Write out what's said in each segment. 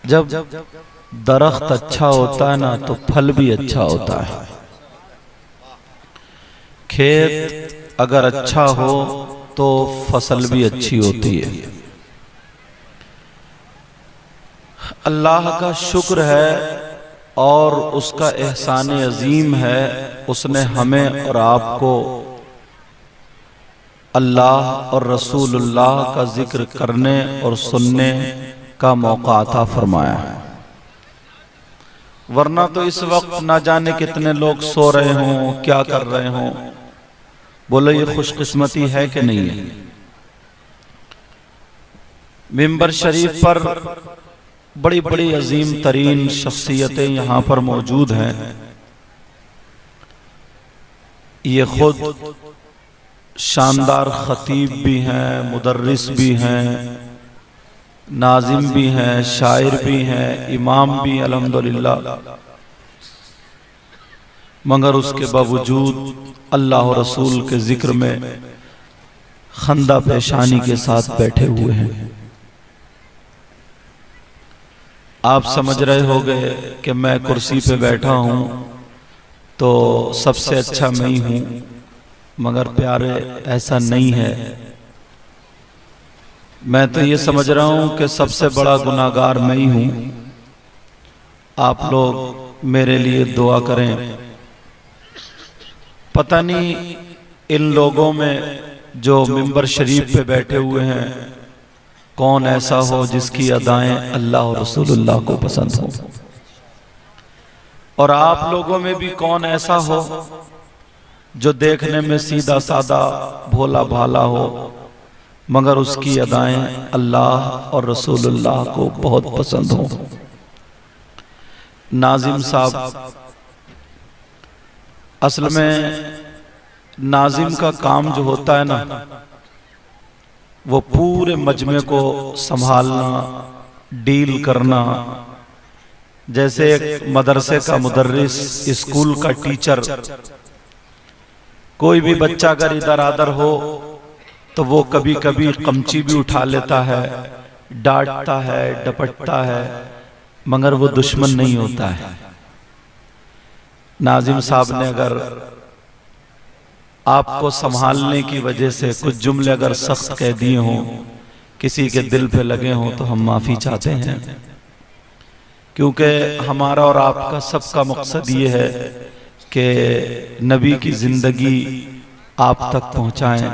जब दरख्त अच्छा होता है ना तो फल भी अच्छा होता है। खेत अगर अच्छा हो तो फसल भी अच्छी होती है। अल्लाह का शुक्र है और उसका एहसान अजीम है, उसने हमें और आपको अल्लाह और रसूलुल्लाह का जिक्र करने और सुनने का मौका अता फरमाया है। वरना तो इस वक्त ना जाने कितने लोग सो रहे हों, क्या कर रहे हों। बोलो ये खुशकिस्मती है कि नहीं है? मिंबर शरीफ पर बड़ी बड़ी अजीम तरीन शख्सियतें यहाँ पर मौजूद हैं। ये खुद शानदार खतीब भी हैं, मुदर्रिस भी हैं, नाजिम भी हैं, शायर भी हैं, इमाम भी अल्हम्दुलिल्लाह। मगर उसके बावजूद अल्लाह और रसूल के जिक्र में खंदा पेशानी के साथ बैठे हुए हैं। आप समझ रहे होंगे कि मैं कुर्सी पे बैठा हूं तो सबसे अच्छा मैं ही हूं, मगर प्यारे ऐसा नहीं है। मैं तो ये समझ रहा हूं कि सबसे बड़ा गुनाहगार मैं ही हूं। आप लोग मेरे लिए दुआ करें। पता नहीं इन लोगों में जो मिंबर शरीफ पे बैठे हुए हैं कौन ऐसा हो जिसकी अदाएं अल्लाह और रसूलुल्लाह को पसंद हो, और आप लोगों में भी कौन ऐसा हो जो देखने में सीधा साधा भोला भाला हो मगर उसकी अदाएं अल्लाह और रसूलुल्लाह को बहुत पसंद हो। नाजिम साहब, असल में नाजिम का काम जो होता है ना वो पूरे मजमे को संभालना, डील करना। जैसे एक मदरसे का मुदर्रिस, स्कूल का टीचर, कोई भी बच्चा अगर इधर आदर हो तो वो कभी कभी कमची भी उठा लेता है, डांटता है, डपटता है, मगर वो दुश्मन नहीं होता है। नाजिम साहब ने अगर आपको संभालने की वजह से कुछ जुमले अगर सख्त कह दिए हों, किसी के दिल पे लगे हों, तो हम माफी चाहते हैं, क्योंकि हमारा और आपका सबका मकसद ये है कि नबी की जिंदगी आप तक पहुंचाएं,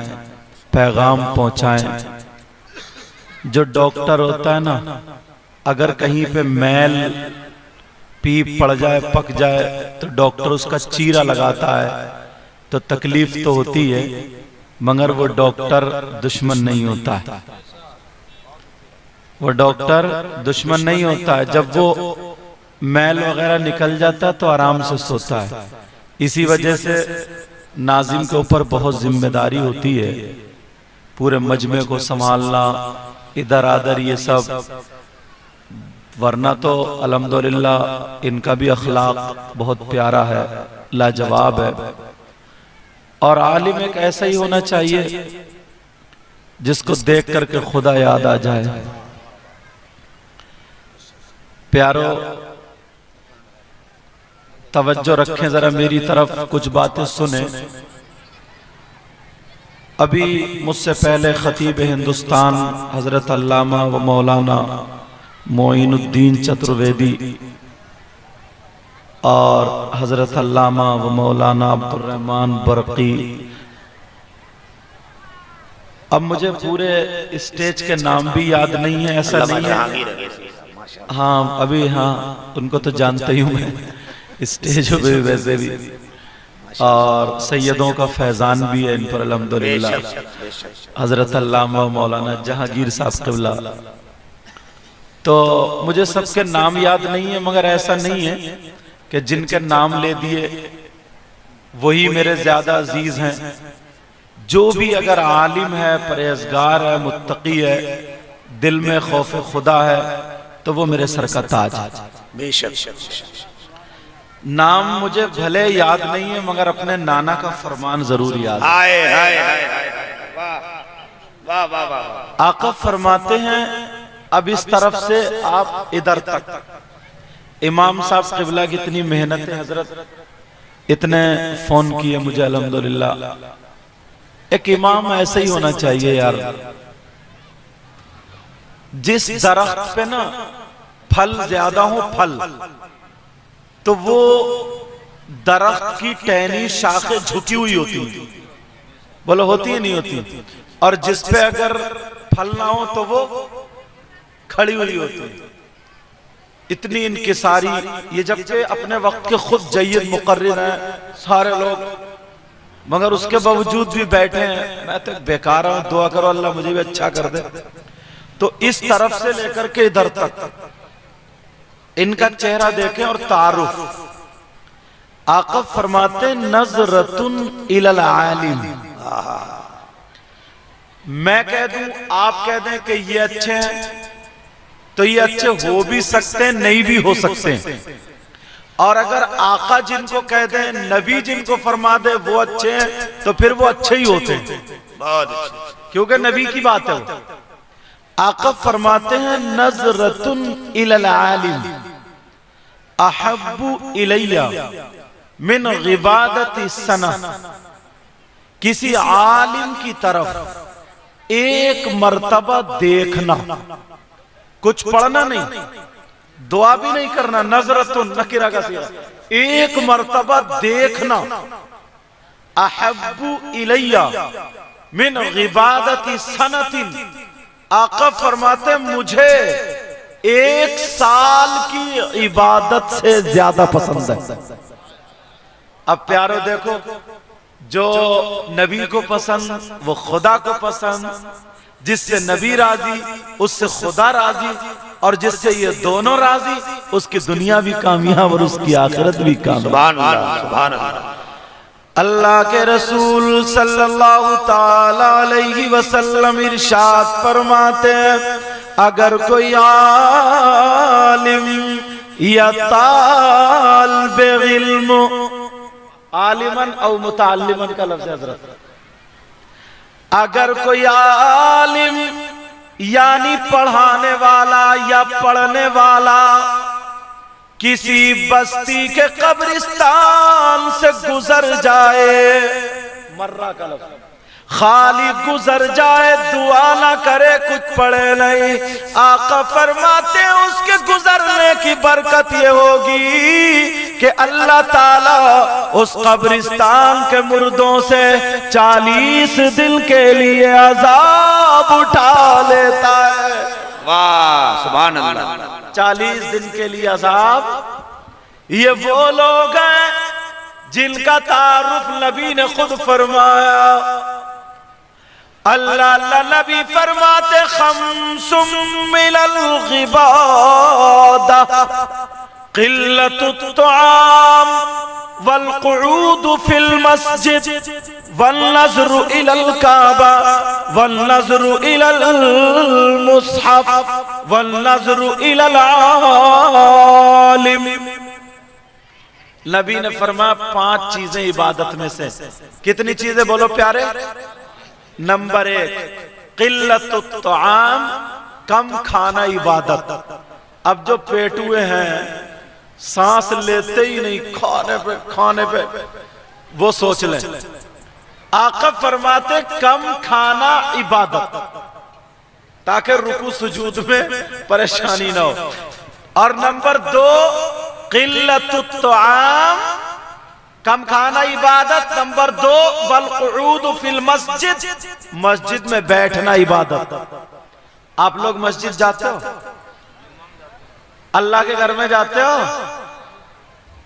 पैगाम पहुंचाएं। जो डॉक्टर होता है ना, अगर कहीं पे मैल पीप पड़ जाए, पक जाए, तो डॉक्टर उसका चीरा लगाता है, तो तकलीफ तो होती है, मगर वो डॉक्टर दुश्मन नहीं होता है। वो डॉक्टर दुश्मन नहीं होता है। जब वो मैल वगैरह निकल जाता है तो आराम से सोता है। इसी वजह से नाजिम के ऊपर बहुत जिम्मेदारी होती है, पूरे मजमे को संभालना, इधर आदर ये सब। वरना तो अल्हम्दुलिल्लाह इनका भी अखलाक बहुत प्यारा है, लाजवाब है। और आलिम एक ऐसा ही होना चाहिए जिसको देख करके खुदा याद आ जाए। प्यारो, तवज्जो रखें जरा मेरी तरफ, कुछ बातें सुने। अभी मुझसे पहले खतीब हिंदुस्तान हजरत अल्लामा व मौलाना मोइनुद्दीन चतुर्वेदी और हजरत अल्लामा व मौलाना अब्दुर्रहमान बरकी, अब मुझे पूरे स्टेज के नाम भी याद नहीं है, ऐसा नहीं है। हाँ अभी, हाँ उनको तो जानते ही हूँ मैं, स्टेज पे वैसे भी, और सैयदों का फैजान भी है इन पर अल्हम्दुलिल्लाह। हजरत अल्लामा मौलाना जहांगीर साहब क़िबला। तो मुझे सबके नाम याद नहीं है, मगर ऐसा नहीं है कि जिनके नाम ले दिए वही मेरे ज्यादा अजीज हैं। जो भी अगर आलिम है, परहेजगार है, मुत्तकी है, दिल में खौफ खुदा है, तो वो मेरे सर का ताज है। बेशक नाम मुझे भले याद नहीं है, मगर अपने नाना का फरमान जरूर याद है। आका फरमाते हैं अब इस तरफ से आप इधर तक, इमाम साहब क़िबला की इतनी मेहनत है हजरत, इतने फोन किए मुझे अल्हम्दुलिल्लाह। एक इमाम ऐसे ही होना चाहिए यार, जिस दरख्त पे ना फल ज्यादा हो फल, तो वो दरख्त की टहनी शाखें झुकी हुई होती, बोलो होती है नहीं होती, और जिस पे अगर फल ना हो तो वो खड़ी हुई होती। इतनी इनकिसारी, ये जबकि अपने वक्त के खुद जय्यद मुकर्रिर हैं सारे लोग, मगर उसके बावजूद भी बैठे हैं। मैं तो बेकार हूं, दुआ करो अल्लाह मुझे भी अच्छा कर दे। तो इस तरफ से लेकर के इधर तक इनका चेहरा देखें और तारुफ। आका फरमाते नजरतुन इलल आलिम, मैं कह दूं आप कह दें कि ये अच्छे हैं, तो ये अच्छे हो भी सकते हैं, नहीं भी हो सकते हैं। और अगर आका जिनको कह दें, नबी जिनको फरमा दे वो अच्छे हैं, तो फिर वो अच्छे ही होते हैं, बहुत अच्छे, क्योंकि नबी की बात है वो। आका फरमाते हैं नजरतुन इलल आलिम अहब्बु इलैया मिन गिबादति सना, किसी आलिम की तरफ एक मर्तबा देखना, कुछ पढ़ना नहीं, दुआ भी नहीं करना, नजरतुन नकिरा का सिगा, एक मर्तबा देखना, अहब्बु इलैया मिन गिबादति सनतिन, आका फरमाते मुझे 1 साल की इबादत से ज्यादा पसंद है। अब प्यारो देखो, जो नबी को पसंद वो खुदा को पसंद, जिससे नबी राजी उससे खुदा राजी, और जिससे ये दोनों राजी उसकी दुनिया भी कामयाब और उसकी आखिरत भी कामयाब। सुभान अल्लाह, सुभान अल्लाह। अल्लाह के रसूल सल्लल्लाहु ताला अलैहि वसल्लम इरशाद फरमाते हैं, अगर कोई आलिम या तालिबे इल्म, आलिमन और मुताल्लिमन का लफ्ज़ हज़रत, अगर कोई आलिम यानी पढ़ाने वाला या पढ़ने वाला किसी बस्ती के कब्रिस्तान से गुजर जाए, मर्रा का लफ्ज़, खाली गुजर जाए, दुआ ना करे, कुछ पढ़े नहीं, आका फरमाते उसके गुजरने की बरकत ये होगी कि अल्लाह ताला उस कब्रिस्तान के मुर्दों से 40 दिन के लिए अजाब उठा लेता है। वाह सुभान अल्लाह, 40 दिन के लिए अजाब। ये वो लोग हैं जिनका तारुफ नबी ने खुद फरमाया। अल्लाह नबी फरमाते खम्सुम मिनल गिबादा क़िल्लतुत तुआम वल क़ुऊद फिल मस्जिद वन नज़्रु इलल काबा वन नज़्रु इलल मुस्हफ वन नज़्रु इलल आलिम। नबी ने फरमाया 5 चीजें इबादत में से। कितनी चीजें बोलो प्यारे? नंबर 1 क़िल्लतुत तुआम, कम खाना इबादत। अब जो पेटुए हैं सांस लेते ही नहीं, खाने पे वो सोच लें। आका फरमाते कम खाना इबादत, ताकि रुकू सुजूद में परेशानी ना हो। और नंबर 2 क़िल्लतुत तुआम, कम खाना इबादत। नंबर 2 वल क़ुऊद फिल मस्जिद, मस्जिद में बैठना इबादत। आप लोग मस्जिद जाते हो? अल्लाह के घर में जाते हो?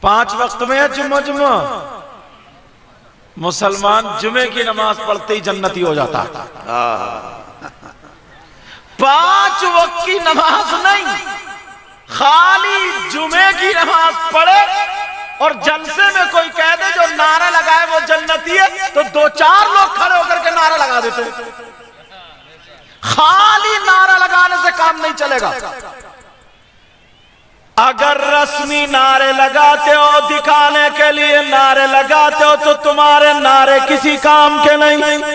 5 वक्त में है जुम्मा जुम्मा? मुसलमान जुमे की नमाज पढ़ते ही जन्नती हो जाता है। 5 वक्त की नमाज नहीं, खाली जुमे की नमाज पढ़े और जलसे में कोई कह दे जो नारा लगाए वो जन्नती है, तो 2-4 लोग खड़े होकर के नारा लगा देते। खाली नारा लगाने से काम नहीं चलेगा। अगर रस्मी नारे लगाते हो, दिखाने के लिए नारे लगाते हो, तो तुम्हारे नारे किसी काम के नहीं।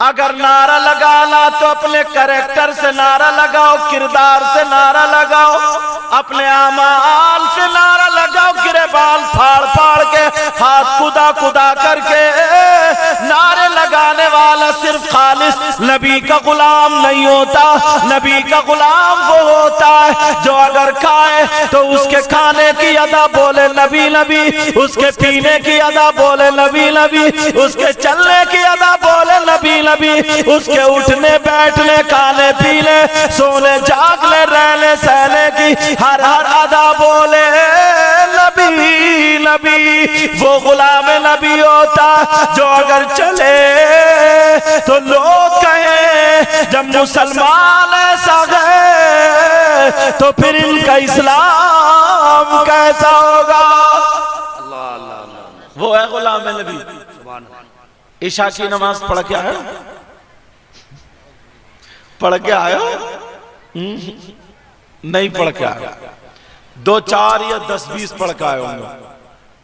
अगर नारा लगाना तो अपने कैरेक्टर से नारा लगाओ, किरदार से नारा लगाओ, अपने आमाल से नारा लगाओ। गिरे बाल फाड़ फाड़ के, हाथ कुदा कुदा करके नारे लगाने वाला सिर्फ खालिस नबी का गुलाम नहीं होता। नबी का गुलाम वो होता है जो अगर खाए तो उसके खाने की अदा बोले नबी नबी, उसके पीने की अदा बोले नबी नबी, उसके चलने की अदा बोले नबी नबी, उसके उठने बैठने खाने पीने सोने जागने रहने सहने की हर हर अदा बोले नबी नबी। वो गुलाम नबी होता जो अगर चले तो लोग कहें जब मुसलमान ऐसा गए तो फिर इनका इस्लाम कैसा होगा। अल्लाह अल्लाह अल्लाह। वो है गुलाम नबी। ईशा की नमाज पढ़ के आयो, पढ़ के आयो? नहीं पढ़ के आया, 2 4 या 10 20 पढ़ के आए होंगे।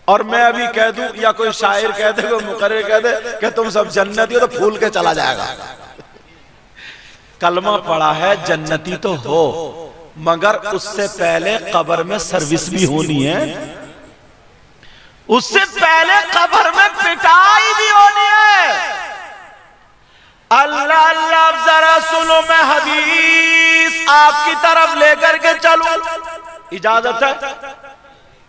और मैं अभी कह दूं या कोई शायर कह दे, कोई मुकर्रिर कह दे कि तुम सब जन्नती हो, तो फूल के चला जाएगा। कलमा पढ़ा है जन्नती तो हो, मगर उससे पहले कब्र में सर्विस भी होनी है, उससे पहले कब्र में पिटाई भी होनी है। अल्लाह अल्लाह, जरा सुनो, मैं हदीस आपकी तरफ लेकर के चलूं, इजाजत है?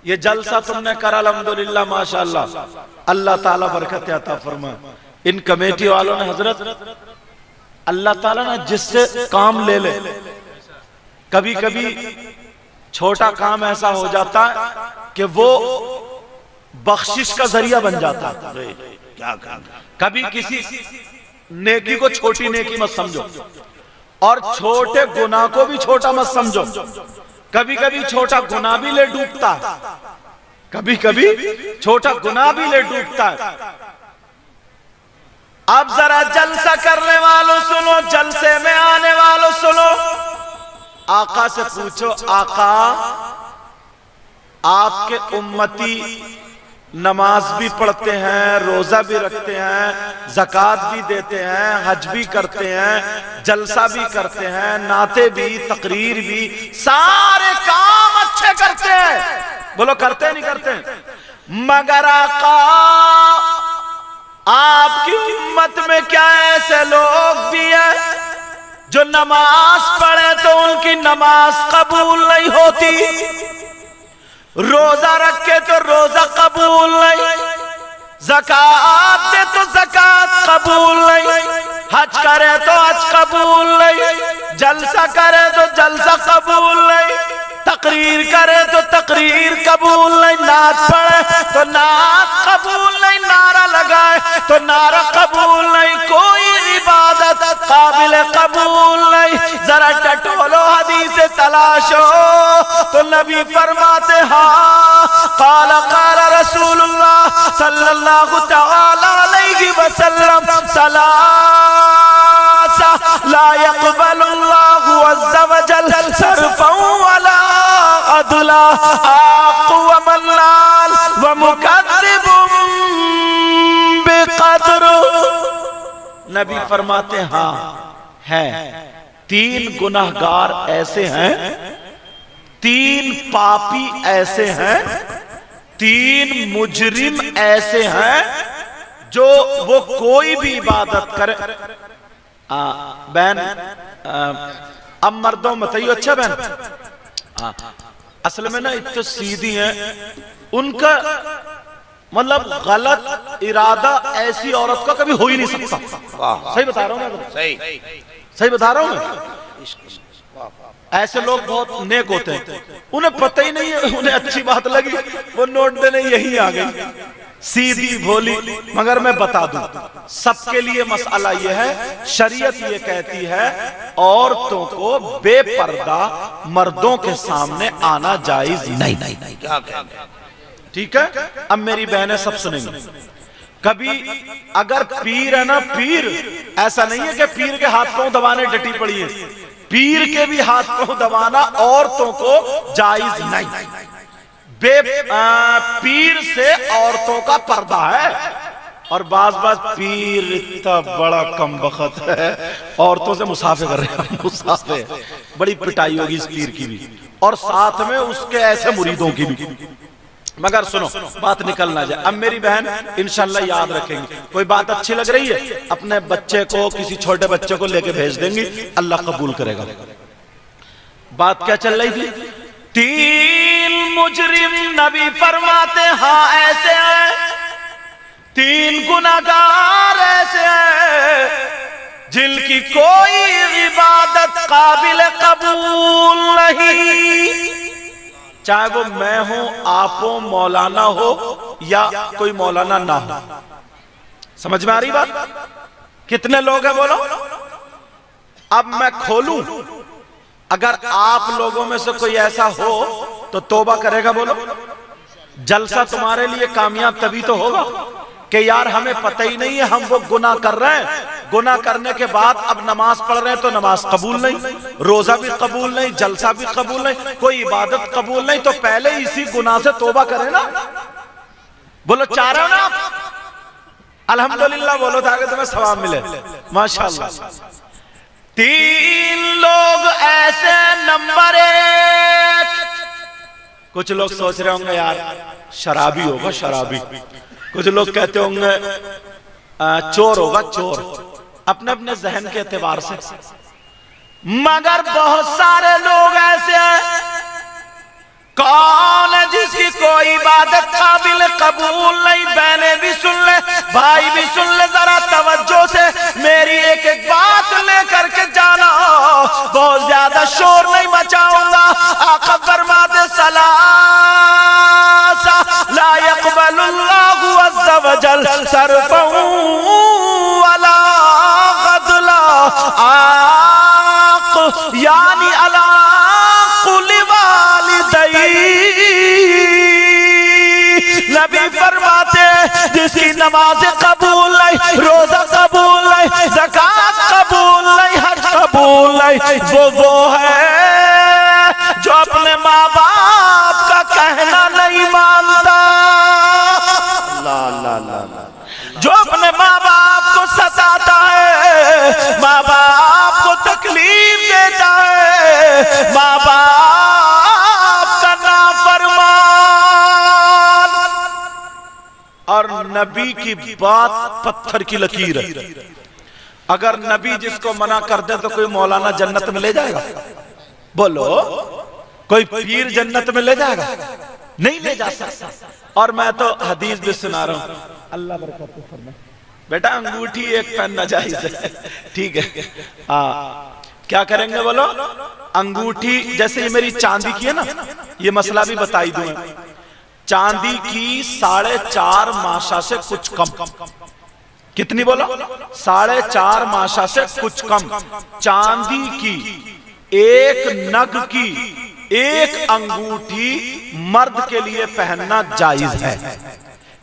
ये जलसा तुमने करा अल्हम्दुलिल्लाह माशाअल्लाह, अल्लाह ताला बरकत अता फरमाए। इन कमेटी वालों ने, हजरत अल्लाह ताला ने जिससे काम ले ले, कभी कभी छोटा काम ऐसा हो जाता है कि वो बख्शिश का जरिया बन जाता है। क्या कभी किसी नेकी को छोटी नेकी मत समझो, और छोटे गुनाह को भी छोटा मत समझो। कभी कभी छोटा गुनाह भी ले डूबता है, कभी कभी छोटा गुनाह भी ले डूबता है। अब जरा जलसा करने वालों सुनो, जलसे में आने वालों सुनो, आका से पूछो, आका आपके उम्मती नमाज भी पढ़ते हैं, रोजा भी रखते हैं, ज़कात भी देते हैं, हज भी करते हैं, जलसा भी करते हैं, नाते भी, तकरीर भी, सारे काम अच्छे करते हैं। बोलो करते नहीं करते? मगर आका आपकी उम्मत में क्या ऐसे लोग भी हैं जो नमाज पढ़े तो उनकी नमाज कबूल नहीं होती, रोजा रखे तो रोजा कबूल नहीं, ज़कात दे तो ज़कात कबूल नहीं, हज करे तो हज कबूल नहीं, जलसा करे तो जलसा कबूल नहीं, तकरीर करे तो तकरीर कबूल नहीं, नात पढ़े तो नात कबूल नहीं, नारा लगाए तो नारा कबूल नहीं, कोई इबादत काबिल कबूल नहीं। जरा टटोलो हदीस तलाशो तो नबी फरमाते हाँ, काला काला रसूलुल्लाह सल्लल्लाहु तआला अलैहि वसल्लम, सलासा ला यक़बलुल्लाहु अज़्ज़ा वजल सर्फ़न वला अदला, आक़ व मन्नान व मुकद्दिबुन बिक़द्र। नबी फरमाते हाँ है, 3 गुनहगार ऐसे हैं, 3 पापी ऐसे हैं, 3 मुजरिम ऐसे हैं जो वो कोई भी इबादत करे। बहन अब मर्दों बताइए, अच्छा बहन असल में ना इतने सीधी हैं, उनका मतलब गलत इरादा ऐसी औरत का कभी हो ही नहीं सकता। सही बता रहा हूँ मैं, सही बता रहा हूँ मैं। ऐसे लोग बहुत नेक होते हैं, उन्हें पता ही नहीं है, उन्हें अच्छी बात लगी वो नोट देने यही आ गई, सीधी भोली। मगर मैं बता दूं, सबके लिए मसला ये है, शरीयत ये कहती है औरतों को बेपर्दा मर्दों के सामने आना जायज नहीं। ठीक है? अब मेरी बहनें सब सुनेंगी। कभी अगर पीर है ना, पीर ऐसा नहीं है कि पीर के हाथ पांव दबाने डटी पड़ी है, पीर के भी हाथ पांव दबाना औरतों को जायज नहीं। पीर से औरतों का पर्दा है, और बाज पीर इतना बड़ा कम बखत है, औरतों से मुसाफे कर रहे हैं, मुसाफे, बड़ी पिटाई होगी इस पीर की भी, और साथ में उसके ऐसे मुरीदों की भी। मगर सुनो, बात निकल ना जाए। अब मेरी बहन इंशाल्लाह याद रखेंगी, कोई बात अच्छी लग रही है अपने बच्चे को, किसी छोटे बच्चे को लेके भेज देंगी, अल्लाह कबूल करेगा। बात क्या चल रही थी? 3 मुजरिम नबी फरमाते हाँ ऐसे हैं, 3 गुनाहगार ऐसे हैं जिनकी कोई इबादत काबिल कबूल नहीं, चाहे वो मैं हूं, आप हो, मौलाना हो या कोई मौलाना ना हो। समझ में आ रही बात? कितने लोग हैं बोलो? अब मैं खोलूं, अगर आप लोगों में से कोई ऐसा हो तो तौबा करेगा बोलो। जलसा तुम्हारे लिए कामयाब तभी तो होगा कि यार हमें पता ही नहीं है, हम वो गुनाह कर रहे हैं, गुनाह करने के बाद अब नमाज पढ़ रहे हैं तो नमाज कबूल नहीं, रोजा भी कबूल नहीं, जलसा भी कबूल नहीं, कोई इबादत कबूल नहीं, तो पहले इसी गुनाह से तौबा करें ना। बोलो चाह रहे हो ना? अल्हम्दुलिल्लाह बोलो ताकि तुम्हें सवाब मिले। माशाअल्लाह। 3 लोग ऐसे, नंबर 1, कुछ लोग सोच रहे होंगे यार शराबी होगा, शराबी, कुछ लोग कहते होंगे चोर होगा, चोर, अपने अपने जहन के एतबार से। मगर बहुत सारे लोग ऐसे हैं, कौन है जिसकी कोई इबादत काबिल कबूल नहीं। बहने भी सुन ले, भाई भी सुन ले, जरा तवज्जो से मेरी एक एक बात लेकर के जाना, बहुत ज्यादा शोर नहीं मचाऊंगा। आका फरमाते सलासा ला यक़बलुल्लाहु अज़्ज़ा वजल सरफ़न वला गदला, आक यानी अला कुल्ली नबी फरमाते जिसकी नमाज कबूल नहीं, रोजा कबूल नहीं, ज़कात कबूल नहीं, हज कबूल नहीं, वो है जो अपने माँ बाप का कहना नहीं मानता, जो अपने माँ बाप को सताता है, माँ बाप को तकलीफ देता है, माँ बाप का नाफरमान। और नबी की बात पत्थर की लकीर है, अगर नबी जिसको मना कर दे तो कोई मौलाना जन्नत में ले जाएगा? बोलो, कोई पीर जन्नत में ले जाएगा? नहीं ले जा सकता। और मैं तो हदीस भी सुना रहा हूं, अल्लाह बरकत फरमाए। बेटा अंगूठी एक पहनना जायज है, ठीक है? हाँ, क्या करेंगे बोलो? अंगूठी जैसे ये मेरी चांदी की है ना, ये मसला भी बताई दूं। चांदी की 4.5 माशा से कुछ कम, कितनी बोलो? 4.5 माशा से कुछ कम। चांदी की एक नग की एक अंगूठी मर्द के लिए पहनना जायज है।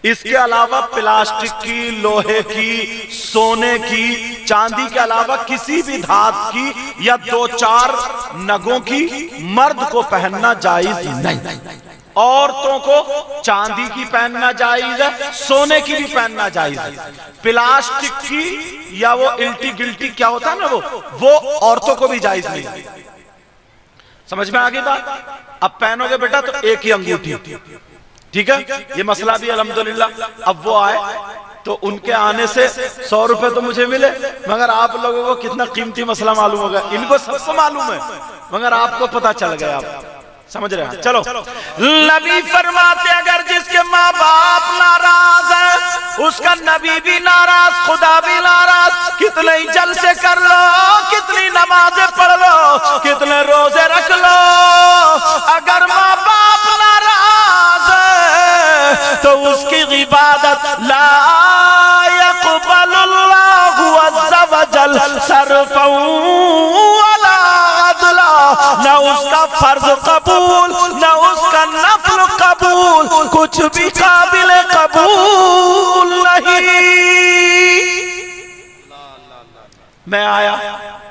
इसके अलावा प्लास्टिक की, लोहे की, सोने की, चांदी के अलावा किसी भी धातु की या 2-4 नगों की मर्द को पहनना जायज नहीं। औरतों को चांदी की पहनना जायज है, सोने की भी पहनना जायज है। प्लास्टिक की या वो इल्टी गिल्टी क्या होता है ना, वो औरतों को भी जायज नहीं। समझ में आ गई बात? अब पहनोगे बेटा तो एक ही अंगूठी, ठीक है? ये मसला भी अल्हम्दुलिल्लाह अब वो आए तो उनके आने से 100 रुपए तो मुझे मिले, मगर आप लोगों को कितना कीमती मसला मालूम होगा। इनको सबको मालूम है, मगर आपको पता चल गया। आप समझ रहे हैं? चलो, नबी फरमाते अगर जिसके माँ बाप नाराज है, उसका नबी भी नाराज, खुदा भी नाराज। कितने ही जलसे कर लो, कितनी नमाजें पढ़ लो, कितने रोजे रख लो, अगर माँ बाप नाराज है तो उसकी इबादत ला यक़बलुल्लाहु अज़्ज़ा वजल सरफ़न वला अदला, न उसका फर्ज कबूल, न उसका नफल कबूल, कुछ भी काबिल कबूल नहीं। मैं आया,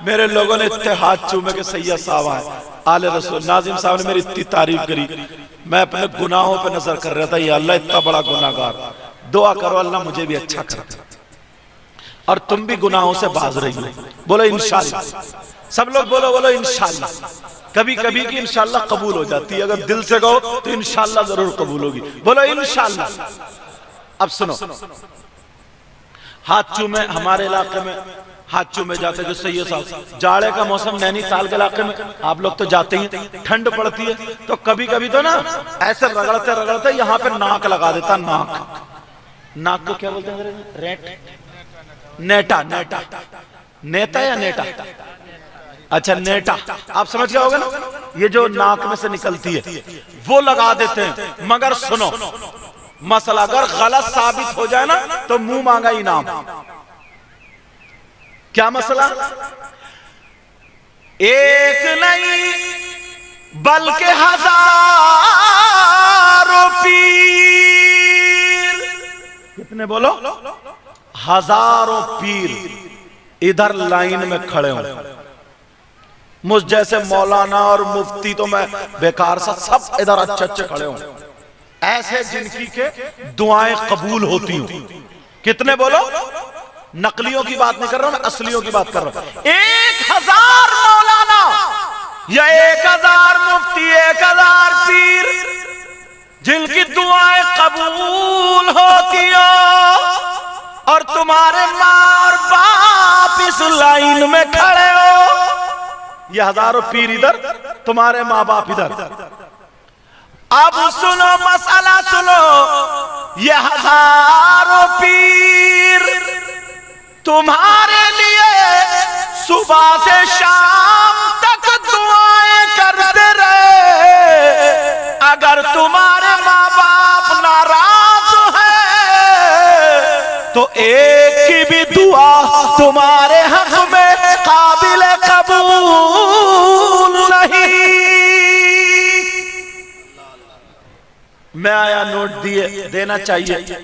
मेरे लोगों ने इतने हाथ चूमे के सैयद साहब आए, आले रसूल नाजिम साहब ने मेरी इतनी तारीफ करी। मैं अपने गुनाहों पे नजर कर रहा था, या अल्लाह इतना बड़ा गुनाहगार, दुआ करो अल्लाह मुझे भी अच्छा कर दे और तुम भी गुनाहों से बाज रही हो। बोलो इंशाअल्लाह, सब लोग बोलो बोलो इंशाअल्लाह। कभी कभी की इंशाअल्लाह कबूल हो जाती है, अगर दिल से कहो तो इंशाअल्लाह जरूर कबूल होगी। बोलो इंशाअल्लाह। अब सुनो, हाथ चूमे, हमारे इलाके में हाथ चूमे जाते, जो सही है साहब, जाड़े का मौसम नैनीताल के इलाके में आप लोग तो जाते ही, ठंड पड़ती है तो कभी कभी तो ना ऐसे रगड़ते रगड़ते यहाँ पे नाक लगा देता। नाक को क्या बोलते हैं? रेट, नेटा, नेटा, नेता या नेटा? अच्छा नेटा, आप समझ गए होगे ना, ये जो नाक में से निकलती है वो लगा देते हैं। मगर सुनो, मसला अगर गलत साबित हो जाए ना तो मुंह मांगा इनाम। क्या मसला? एक नहीं बल्कि हजारों पीर, कितने बोलो? हजारों पीर इधर लाइन में खड़े हों। मुझ जैसे मौलाना और मुफ्ती तो मैं बेकार सा, सब इधर अच्छे अच्छे खड़े हों, ऐसे जिनकी के दुआएं कबूल होती हो। कितने बोलो? नकलियों की बात नहीं कर रहा हूं मैं, असलियों की बात कर रहा हूं। 1000 मौलाना या 1000 मुफ्ती, 1000 पीर जिनकी दुआएं कबूल होती हो, और तुम्हारे माँ और बाप इस लाइन में खड़े हो। ये हजारों पीर इधर, तुम्हारे माँ बाप इधर। अब सुनो मसला सुनो, ये हजारों पीर तुम्हारे लिए सुबह से शाम तक दुआएं करते रहे। अगर तुम्हारे माँ बाप नाराज है तो एक की भी दुआ तुम्हारे हक में काबिल कबूल नहीं। मैं आया नोट दिए, देना चाहिए।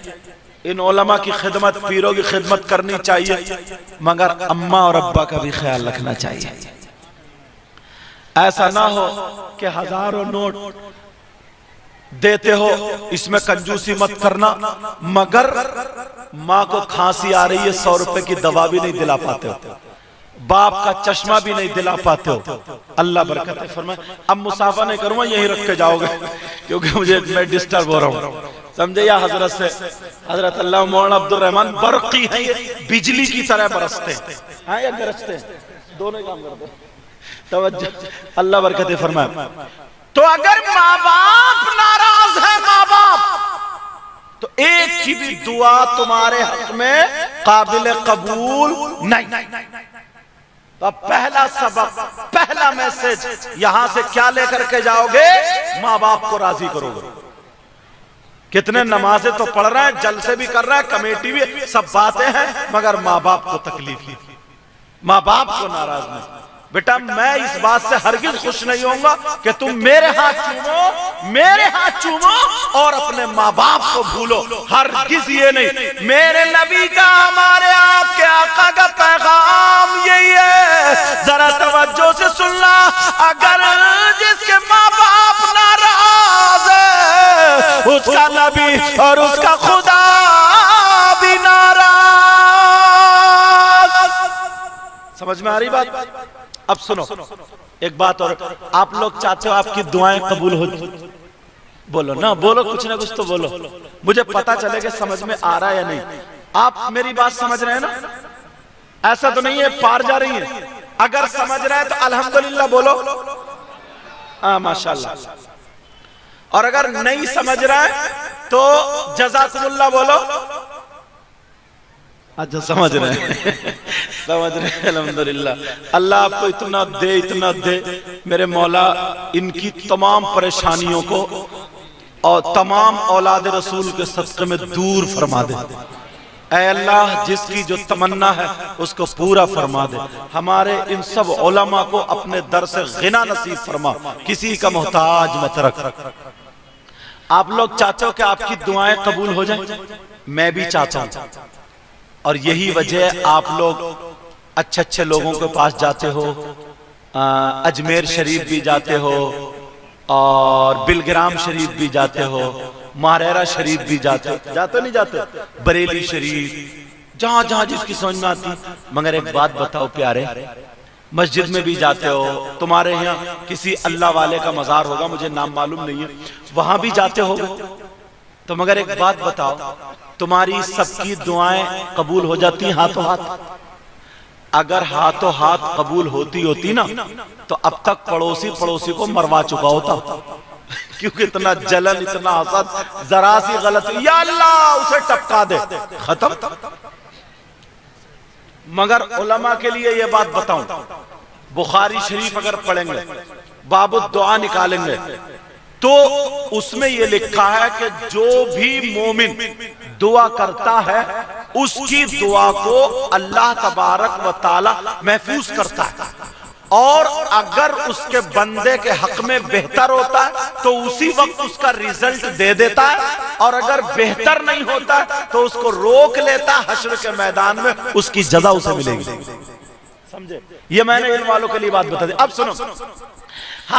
इन उलमा की खिदमत, पीरों की खिदमत करनी चाहिए, मगर अम्मा और अब्बा का भी ख्याल रखना चाहिए। ऐसा ना हो कि हजारों नोट देते हो, इसमें कंजूसी मत करना, मगर माँ को खांसी आ रही है, 100 रुपए की दवा भी नहीं दिला पाते हो, बाप का चश्मा भी नहीं दिला पाते हो। अल्लाह बरकत फरमाए। अब मुसाफा नहीं करूंगा, यहीं रख के जाओगे, क्योंकि मैं डिस्टर्ब हो रहा हूँ, समझे? या हजरत से, हजरत अल्लाह मौलाना अब्दुल रहमान बरकी है, बिजली की तरह बरसते हैं या गरजते हैं, दोनों काम करते हैं। तवज्जो, अल्लाह बरकत फरमाए। तो अगर माँ बाप नाराज है, माँ बाप, तो एक की भी दुआ तुम्हारे हक में काबिल कबूल नहीं। तो पहला सबक, पहला मैसेज यहां से क्या लेकर के जाओगे? माँ बाप को राजी करोगे। कितने नमाजें तो पढ़ रहे हैं, जलसे भी कर रहे हैं, कमेटी भी, सब बातें हैं, मगर माँ बाप को तकलीफ नहीं, माँ बाप को नाराज नहीं। बेटा मैं इस बात से हरगिज खुश नहीं होऊंगा कि तुम मेरे हाथ चूमो, मेरे हाथ चूमो और अपने माँ बाप को भूलो, हरगिज ये नहीं। मेरे नबी का, हमारे आपके आका का पैगाम यही है, जरा तवज्जो से सुनना। अगर जिसके माँ बाप नाराज है, उसका नबी और उसका खुदा भी नाराज। समझ में आ रही बात? अब सुनो एक बात और, आप लोग चाहते हो आपकी दुआएं कबूल हो, बोलो ना, बोलो, कुछ ना कुछ तो बोलो, मुझे पता चले कि समझ में आ रहा है या नहीं। आप मेरी बात समझ रहे हैं ना? ऐसा तो नहीं है पार जा रही है? अगर समझ रहे हैं तो अल्हम्दुलिल्लाह बोलो, माशाल्लाह। और अगर नहीं समझ रहा है तो जज़ाकुमुल्लाह बोलो। अच्छा समझ रहे हैं, समझ रहे हैं, अल्हम्दुलिल्लाह। अल्लाह आपको इतना दे, इतना दे मेरे मौला, इनकी तमाम परेशानियों को और तमाम औलाद रसूल के सदक़े में दूर फरमा दे। ऐ अल्लाह, जिसकी जो तमन्ना है उसको पूरा फरमा दे। हमारे इन सब उलमा को अपने दर से गिना नसीब फरमा, किसी का मोहताज मत रख। आप लोग चाहते हो कि आपकी दुआएं कबूल हो जाएं, मैं भी चाहता हूं, और यही वजह आप लोग अच्छे अच्छे लोगों के पास जाते हो, अजमेर शरीफ भी जाते हो और बिलग्राम शरीफ भी जाते हो, मारेरा शरीफ भी जाते नहीं जाते, बरेली शरीफ, जहां जहां जिसकी समझ में आती। मगर एक बात बताओ प्यारे, मस्जिद में भी जाते हो, तुम्हारे यहाँ किसी अल्लाह वाले का मजार होगा, मुझे नाम मालूम नहीं है, वहां भी जाते हो। तो मगर एक बात बताओ, तुम्हारी सबकी दुआएं कबूल हो जाती हाथों हाथ? अगर हाथों हाथ कबूल होती ना, तो अब तक पड़ोसी को मरवा चुका होता। क्योंकि इतना जलन, इतना हसद, जरा सी गलती, या अल्लाह उसे टपका दे, खत्म। मगर उलमा के लिए यह बात बताऊं, बुखारी शरीफ अगर पढ़ेंगे, बाबु दुआ निकालेंगे, तो उसमें यह लिखा है कि जो भी मोमिन दुआ करता है उसकी दुआ को अल्लाह तबारक व ताला महफूज करता है, और अगर उसके बंदे के हक में बेहतर होता है तो उसी वक्त उसका रिजल्ट दे देता है, और अगर बेहतर नहीं होता तो उसको रोक लेता है, हश्र के मैदान में उसकी जजा उसे मिलेगी। समझे? ये मैंने इन वालों के लिए बात बता दी। अब सुनो,